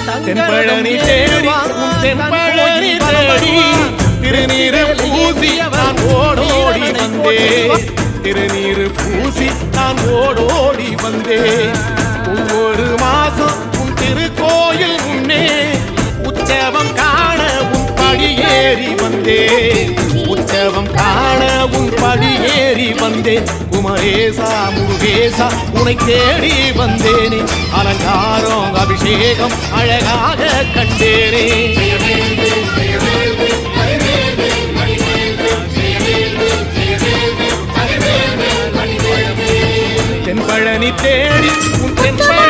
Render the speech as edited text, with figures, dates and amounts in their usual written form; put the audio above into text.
தென்பழனி தேடி தென்பழனி தேடி திருநீரு பூசி நான் ஓடோடி வந்தேன் திருநீரு பூசி நான் ஓடோடி வந்தேன் ஒவ்வொரு மாசம் உன் திருக்கோயில் முன்னே உற்சவம் காண உன் படியேறி வந்தேன் உற்சவம் காண உன் படியேறி வந்தேன் குமரேசா முருகேசா உனை தேடி வந்தேனே அலங்காரம் அபிஷேகம் அழகாக கண்டேனே தென்பழனி தேடி உன் தென்பழனி